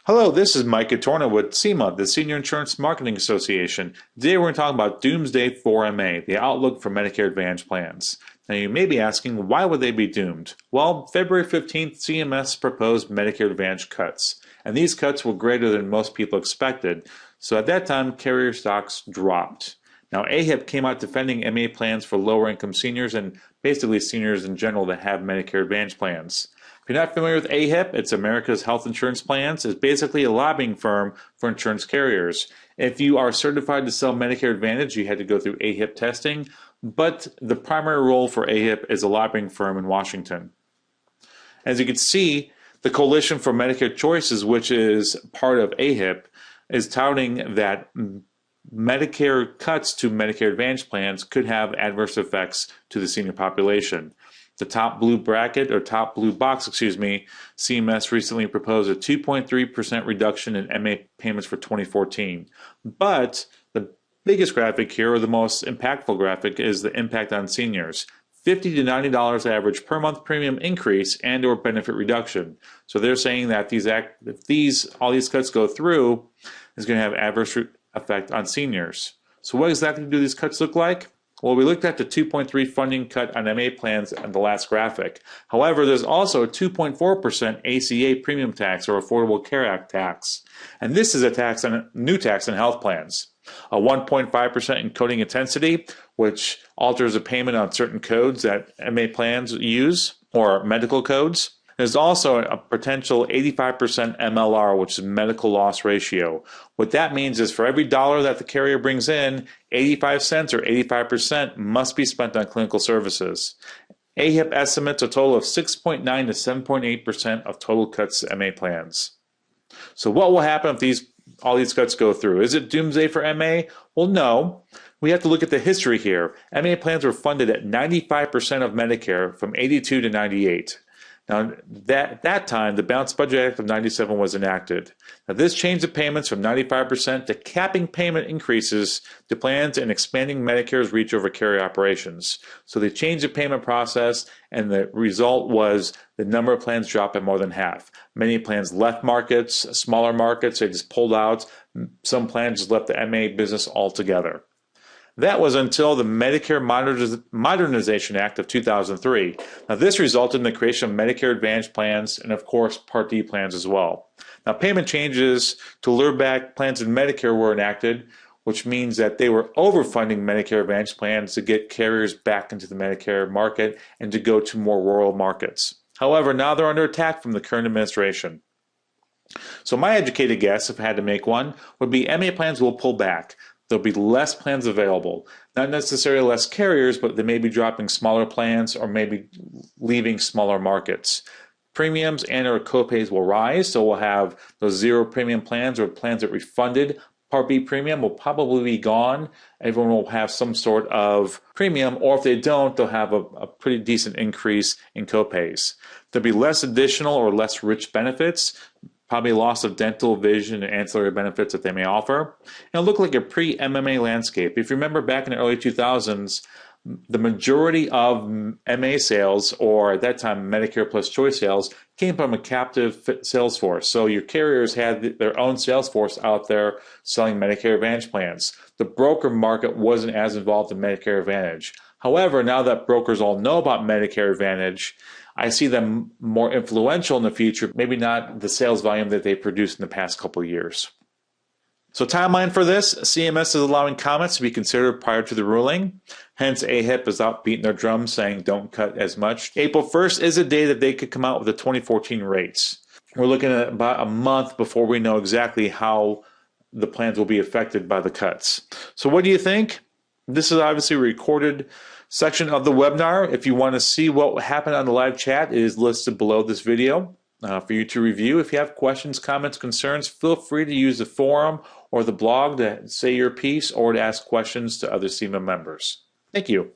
Hello, this is Mike Atorna with SEMA, the Senior Insurance Marketing Association. Today we're going to talk about Doomsday for MA, the outlook for Medicare Advantage plans. Now you may be asking, why would they be doomed? Well, February 15th, CMS proposed Medicare Advantage cuts, and these cuts were greater than most people expected, so at that time carrier stocks dropped. Now AHIP came out defending MA plans for lower income seniors and basically seniors in general that have Medicare Advantage plans. If you're not familiar with AHIP, it's America's Health Insurance Plans. It's basically a lobbying firm for insurance carriers. If you are certified to sell Medicare Advantage, you had to go through AHIP testing, but the primary role for AHIP is a lobbying firm in Washington. As you can see, the Coalition for Medicare Choices, which is part of AHIP, is touting that Medicare cuts to Medicare Advantage plans could have adverse effects to the senior population. The top blue bracket, or top blue box, CMS recently proposed a 2.3% reduction in MA payments for 2014. But the biggest graphic here, or the most impactful graphic, is the impact on seniors. $50 to $90 average per month premium increase and or benefit reduction. So they're saying that if all these cuts go through, it's going to have adverse effect on seniors. So what exactly do these cuts look like? Well, we looked at the 2.3 funding cut on MA plans on the last graphic. However, there's also a 2.4% ACA premium tax, or Affordable Care Act tax. And this is a new tax on health plans. A 1.5% encoding intensity, which alters the payment on certain codes that MA plans use, or medical codes. There's also a potential 85% MLR, which is medical loss ratio. What that means is for every dollar that the carrier brings in, 85 cents or 85% must be spent on clinical services. AHIP estimates a total of 6.9 to 7.8% of total cuts to MA plans. So what will happen if all these cuts go through? Is it doomsday for MA? Well, no. We have to look at the history here. MA plans were funded at 95% of Medicare from 82 to 98. Now, at that time, the Balanced Budget Act of 97 was enacted. Now, this changed the payments from 95% to capping payment increases to plans and expanding Medicare's reach over carrier operations. So they changed the payment process, and the result was the number of plans dropped by more than half. Many plans left markets, smaller markets, they just pulled out. Some plans just left the MA business altogether. That was until the Medicare Modernization Act of 2003. Now, this resulted in the creation of Medicare Advantage plans and, of course, Part D plans as well. Now, payment changes to lure back plans in Medicare were enacted, which means that they were overfunding Medicare Advantage plans to get carriers back into the Medicare market and to go to more rural markets. However, now they're under attack from the current administration. So my educated guess, if I had to make one, would be MA plans will pull back. There'll be less plans available. Not necessarily less carriers, but they may be dropping smaller plans or maybe leaving smaller markets. Premiums and or copays will rise, so we'll have those zero premium plans or plans that refunded. Part B premium will probably be gone. Everyone will have some sort of premium, or if they don't, they'll have a pretty decent increase in copays. There'll be less additional or less rich benefits. Probably loss of dental, vision, and ancillary benefits that they may offer. It'll look like a pre-MMA landscape. If you remember back in the early 2000s, the majority of MA sales, or at that time Medicare Plus Choice sales, came from a captive sales force. So your carriers had their own sales force out there selling Medicare Advantage plans. The broker market wasn't as involved in Medicare Advantage. However, now that brokers all know about Medicare Advantage, I see them more influential in the future, maybe not the sales volume that they produced in the past couple of years. So timeline for this, CMS is allowing comments to be considered prior to the ruling. Hence, AHIP is out beating their drum saying don't cut as much. April 1st is a day that they could come out with the 2014 rates. We're looking at about a month before we know exactly how the plans will be affected by the cuts. So what do you think? This is obviously a recorded section of the webinar. If you want to see what happened on the live chat, it is listed below this video for you to review. If you have questions, comments, concerns, feel free to use the forum or the blog to say your piece or to ask questions to other SEMA members. Thank you.